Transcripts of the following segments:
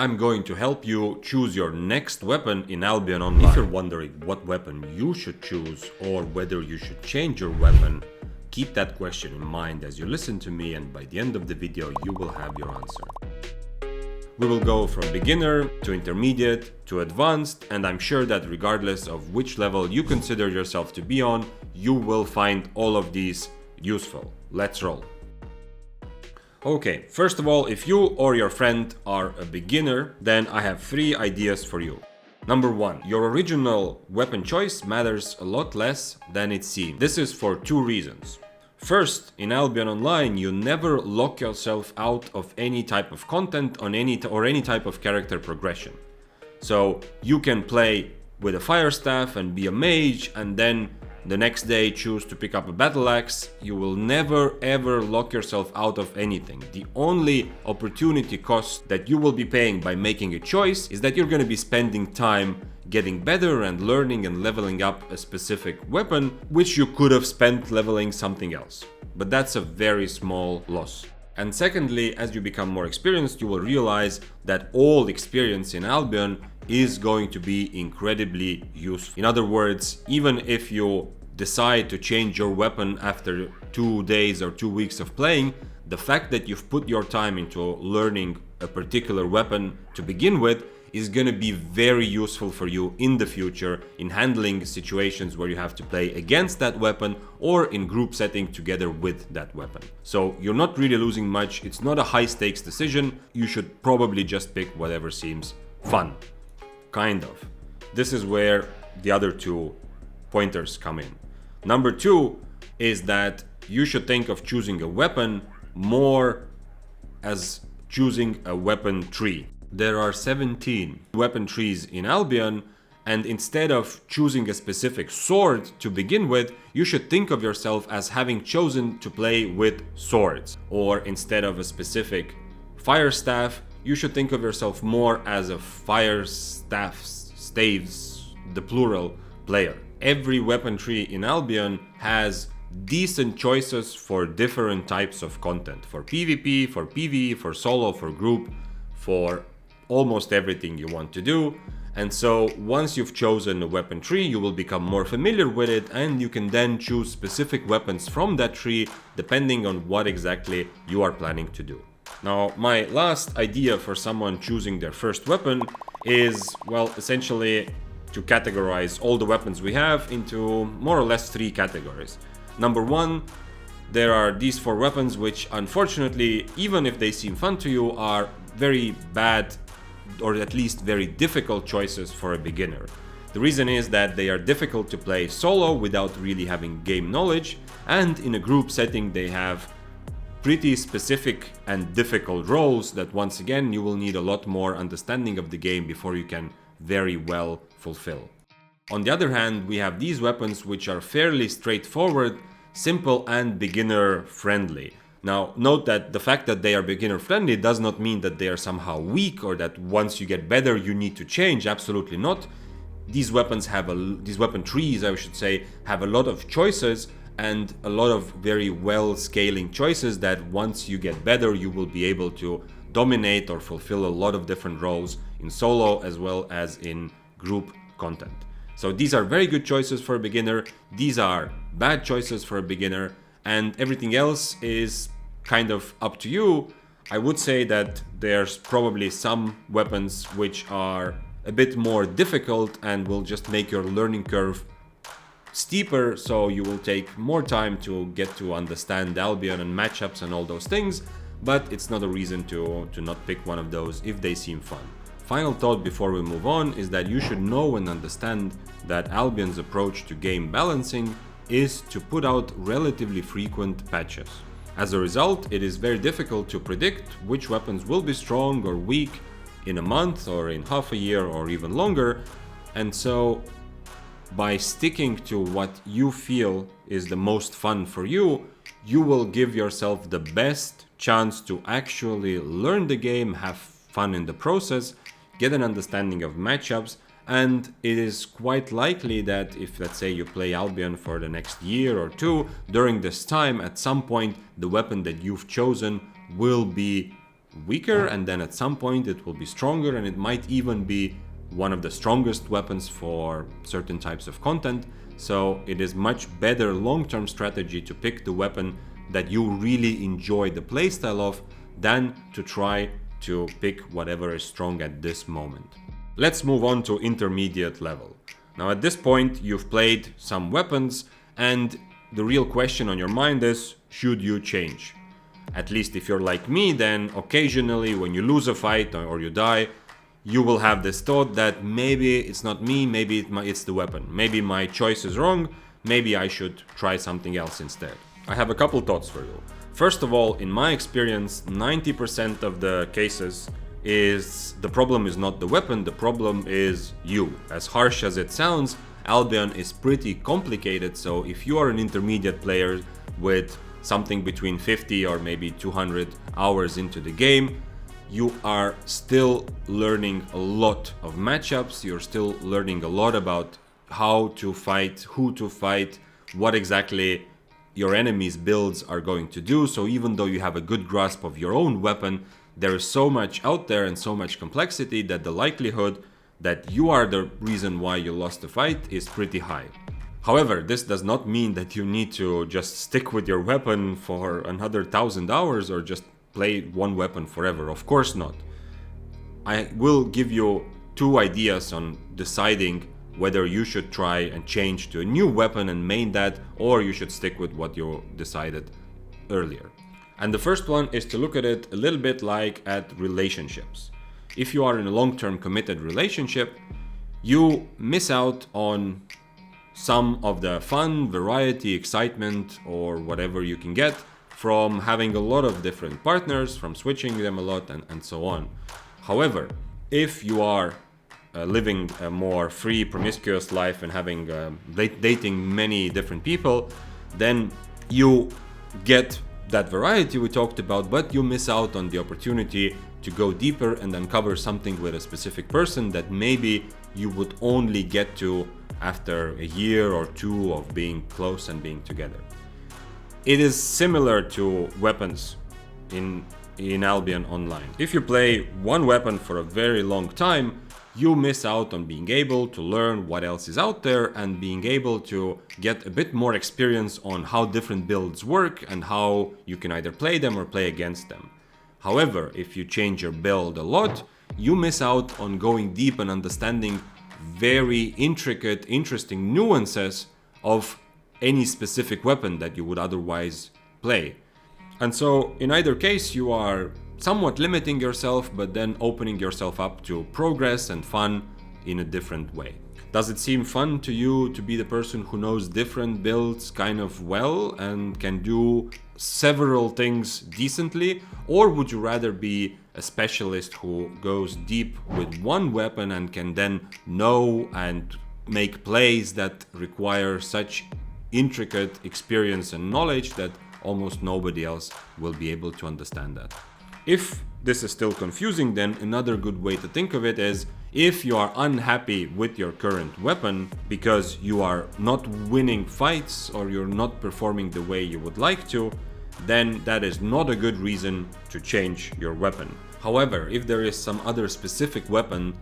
I'm going to help you choose your next weapon in Albion Online. If you're wondering what weapon you should choose or whether you should change your weapon, keep that question in mind as you listen to me, and by the end of the video you will have your answer. We will go from beginner to intermediate to advanced, and I'm sure that regardless of which level you consider yourself to be on, you will find all of these useful. Let's roll. Okay, first of all, if you or your friend are a beginner, then I have 3 ideas for you. Number 1, your original weapon choice matters a lot less than it seems. This is for 2 reasons. First, in Albion Online, you never lock yourself out of any type of content on any type of character progression. So you can play with a fire staff and be a mage, and then the next day choose to pick up a battle axe. You will never ever lock yourself out of anything. The only opportunity cost that you will be paying by making a choice is that you're going to be spending time getting better and learning and leveling up a specific weapon, which you could have spent leveling something else. But that's a very small loss. And secondly, as you become more experienced, you will realize that all experience in Albion is going to be incredibly useful. In other words, even if you decide to change your weapon after 2 days or 2 weeks of playing, the fact that you've put your time into learning a particular weapon to begin with is going to be very useful for you in the future in handling situations where you have to play against that weapon or in group setting together with that weapon. So you're not really losing much. It's not a high stakes decision. You should probably just pick whatever seems fun. Kind of. This is where the other 2 pointers come in. Number 2 is that you should think of choosing a weapon more as choosing a weapon tree. There are 17 weapon trees in Albion, and instead of choosing a specific sword to begin with, you should think of yourself as having chosen to play with swords. Or instead of a specific fire staff, you should think of yourself more as a fire staves, the plural, player. Every weapon tree in Albion has decent choices for different types of content. For PvP, for PvE, for solo, for group, for almost everything you want to do. And so once you've chosen a weapon tree, you will become more familiar with it, and you can then choose specific weapons from that tree depending on what exactly you are planning to do. Now, my last idea for someone choosing their first weapon is, well, essentially to categorize all the weapons we have into more or less 3 categories. Number 1, there are these 4 weapons which, unfortunately, even if they seem fun to you, are very bad or at least very difficult choices for a beginner. The reason is that they are difficult to play solo without really having game knowledge, and in a group setting they have pretty specific and difficult roles that once again you will need a lot more understanding of the game before you can very well fulfill. On the other hand, we have these weapons which are fairly straightforward, simple and beginner friendly. Now, note that the fact that they are beginner friendly does not mean that they are somehow weak or that once you get better you need to change. Absolutely not. These weapon trees, I should say, have a lot of choices and a lot of very well scaling choices that once you get better you will be able to dominate or fulfill a lot of different roles in solo as well as in group content. So these are very good choices for a beginner. These are bad choices for a beginner. And everything else is kind of up to you. I would say that there's probably some weapons which are a bit more difficult and will just make your learning curve steeper, so you will take more time to get to understand Albion and matchups and all those things, but it's not a reason to not pick one of those if they seem fun. Final thought before we move on is that you should know and understand that Albion's approach to game balancing is to put out relatively frequent patches. As a result, it is very difficult to predict which weapons will be strong or weak in a month or in half a year or even longer, and so by sticking to what you feel is the most fun for you, you will give yourself the best chance to actually learn the game, have fun in the process, get an understanding of matchups, and it is quite likely that if, let's say, you play Albion for the next year or 2, during this time, at some point, the weapon that you've chosen will be weaker, and then at some point it will be stronger, and it might even be one of the strongest weapons for certain types of content. So it is much better long-term strategy to pick the weapon that you really enjoy the playstyle of than to try to pick whatever is strong at this moment. Let's move on to intermediate level. Now at this point you've played some weapons, and the real question on your mind is, should you change? At least if you're like me, then occasionally when you lose a fight or you die, you will have this thought that maybe it's not me, maybe it's the weapon. Maybe my choice is wrong, maybe I should try something else instead. I have a couple thoughts for you. First of all, in my experience, 90% of the cases is the problem is not the weapon, the problem is you. As harsh as it sounds, Albion is pretty complicated, so if you are an intermediate player with something between 50 or maybe 200 hours into the game, you are still learning a lot of matchups, you're still learning a lot about how to fight, who to fight, what exactly your enemy's builds are going to do. So even though you have a good grasp of your own weapon, there is so much out there and so much complexity that the likelihood that you are the reason why you lost the fight is pretty high. However, this does not mean that you need to just stick with your weapon for another 1,000 hours or just play one weapon forever. Of course not. I will give you 2 ideas on deciding whether you should try and change to a new weapon and main that, or you should stick with what you decided earlier. And the first one is to look at it a little bit like at relationships. If you are in a long-term committed relationship, you miss out on some of the fun, variety, excitement, or whatever you can get from having a lot of different partners, from switching them a lot, and so on. However, if you are living a more free, promiscuous life and having dating many different people, then you get that variety we talked about, but you miss out on the opportunity to go deeper and uncover something with a specific person that maybe you would only get to after a year or 2 of being close and being together. It is similar to weapons in Albion Online. If you play one weapon for a very long time, you miss out on being able to learn what else is out there and being able to get a bit more experience on how different builds work and how you can either play them or play against them. However, if you change your build a lot, you miss out on going deep and understanding very intricate, interesting nuances of any specific weapon that you would otherwise play. And so in either case, you are somewhat limiting yourself, but then opening yourself up to progress and fun in a different way. Does it seem fun to you to be the person who knows different builds kind of well and can do several things decently? Or would you rather be a specialist who goes deep with one weapon and can then know and make plays that require such intricate experience and knowledge that almost nobody else will be able to understand that? If this is still confusing, then another good way to think of it is, if you are unhappy with your current weapon because you are not winning fights or you're not performing the way you would like to, then that is not a good reason to change your weapon. However, if there is some other specific weapon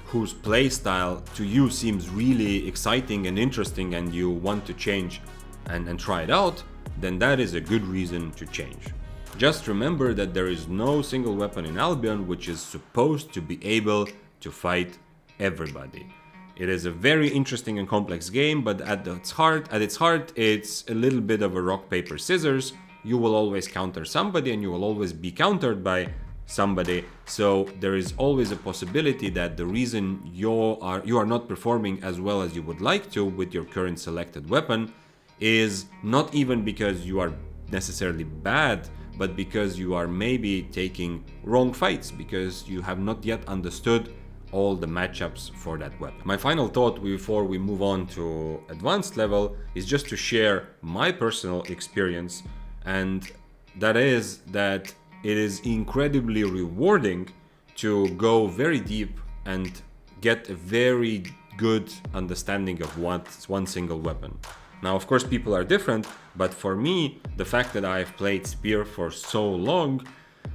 whose playstyle to you seems really exciting and interesting and you want to change and try it out, then that is a good reason to change. Just remember that there is no single weapon in Albion which is supposed to be able to fight everybody. It is a very interesting and complex game, but at its heart, it's a little bit of a rock, paper, scissors. You will always counter somebody and you will always be countered by somebody. So there is always a possibility that the reason you are not performing as well as you would like to with your current selected weapon is not even because you are necessarily bad, but because you are maybe taking wrong fights, because you have not yet understood all the matchups for that weapon. My final thought before we move on to advanced level is just to share my personal experience, and that is that it is incredibly rewarding to go very deep and get a very good understanding of one single weapon. Now, of course, people are different, but for me, the fact that I've played Spear for so long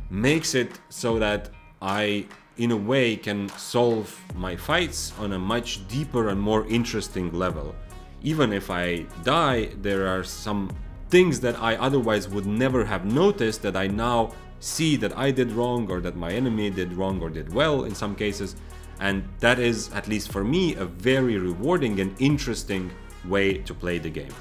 makes it so that I, in a way, can solve my fights on a much deeper and more interesting level. Even if I die, there are some things that I otherwise would never have noticed that I now see that I did wrong, or that my enemy did wrong or did well in some cases. And that is, at least for me, a very rewarding and interesting way to play the game.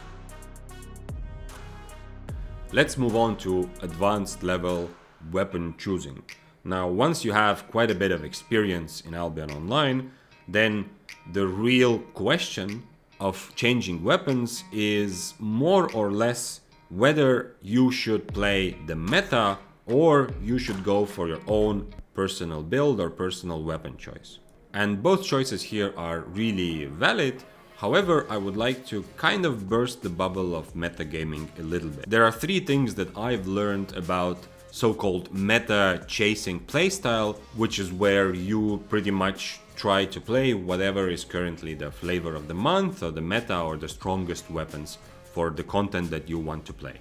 Let's move on to advanced level weapon choosing. Now, once you have quite a bit of experience in Albion Online, then the real question of changing weapons is more or less whether you should play the meta or you should go for your own personal build or personal weapon choice. And both choices here are really valid. However, I would like to kind of burst the bubble of metagaming a little bit. There are three things that I've learned about so-called meta-chasing playstyle, which is where you pretty much try to play whatever is currently the flavor of the month, or the meta, or the strongest weapons for the content that you want to play.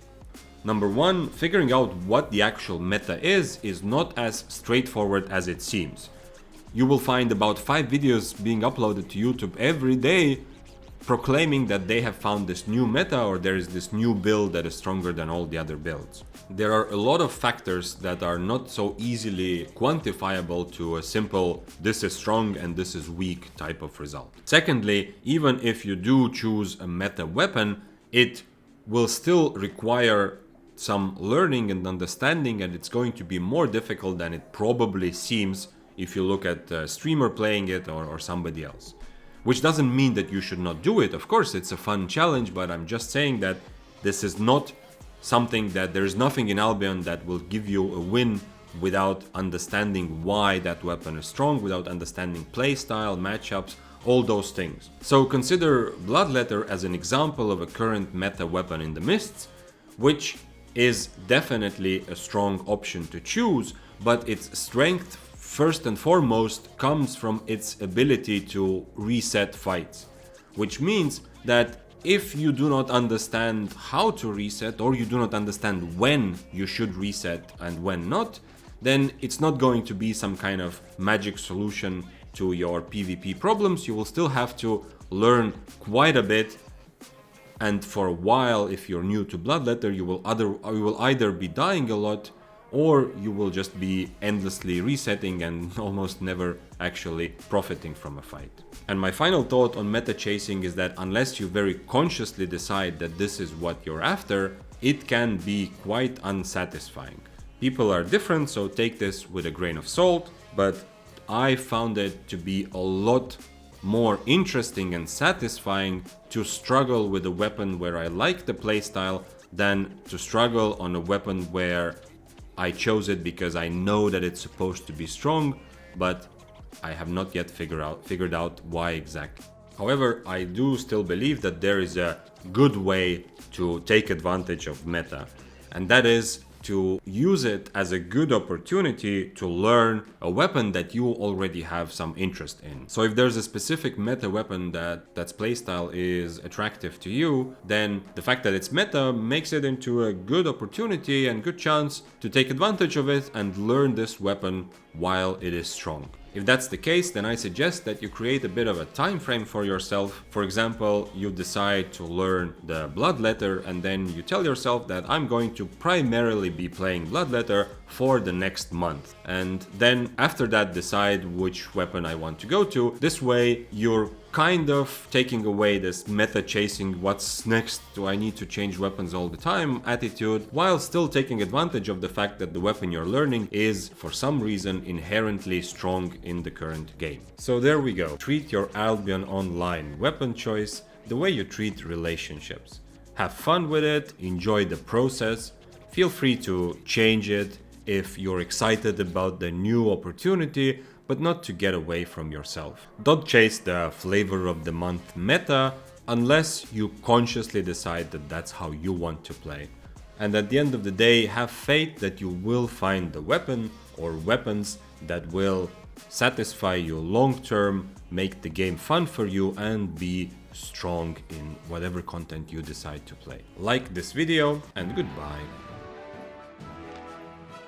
Number one, figuring out what the actual meta is not as straightforward as it seems. You will find about 5 videos being uploaded to YouTube every day proclaiming that they have found this new meta, or there is this new build that is stronger than all the other builds. There are a lot of factors that are not so easily quantifiable to a simple this is strong and this is weak type of result. Secondly, even if you do choose a meta weapon, it will still require some learning and understanding, and it's going to be more difficult than it probably seems if you look at a streamer playing it or somebody else. Which doesn't mean that you should not do it. Of course, it's a fun challenge, but I'm just saying that this is not something that there's nothing in Albion that will give you a win without understanding why that weapon is strong, without understanding playstyle, matchups, all those things. So consider Bloodletter as an example of a current meta weapon in the Mists, which is definitely a strong option to choose, but its strength first and foremost comes from its ability to reset fights, which means that if you do not understand how to reset, or you do not understand when you should reset and when not, then it's not going to be some kind of magic solution to your PvP problems. You will still have to learn quite a bit, and for a while, if you're new to Bloodletter, you will either be dying a lot, or you will just be endlessly resetting and almost never actually profiting from a fight. And my final thought on meta chasing is that unless you very consciously decide that this is what you're after, it can be quite unsatisfying. People are different, so take this with a grain of salt, but I found it to be a lot more interesting and satisfying to struggle with a weapon where I like the playstyle than to struggle on a weapon where I chose it because I know that it's supposed to be strong, but I have not yet figured out why exactly. However, I do still believe that there is a good way to take advantage of meta, and that is to use it as a good opportunity to learn a weapon that you already have some interest in. So if there's a specific meta weapon that's playstyle is attractive to you, then the fact that it's meta makes it into a good opportunity and good chance to take advantage of it and learn this weapon while it is strong. If that's the case, then I suggest that you create a bit of a time frame for yourself. For example, you decide to learn the Bloodletter, and then you tell yourself that I'm going to primarily be playing Bloodletter for the next month. And then after that, decide which weapon I want to go to. This way, you're kind of taking away this meta chasing, what's next, do I need to change weapons all the time attitude, while still taking advantage of the fact that the weapon you're learning is for some reason inherently strong in the current game. So there we go. Treat your Albion Online weapon choice the way you treat relationships. Have fun with it, enjoy the process, feel free to change it if you're excited about the new opportunity, but not to get away from yourself. Don't chase the flavor of the month meta unless you consciously decide that that's how you want to play. And at the end of the day, have faith that you will find the weapon or weapons that will satisfy you long term, make the game fun for you, and be strong in whatever content you decide to play. Like this video, and goodbye.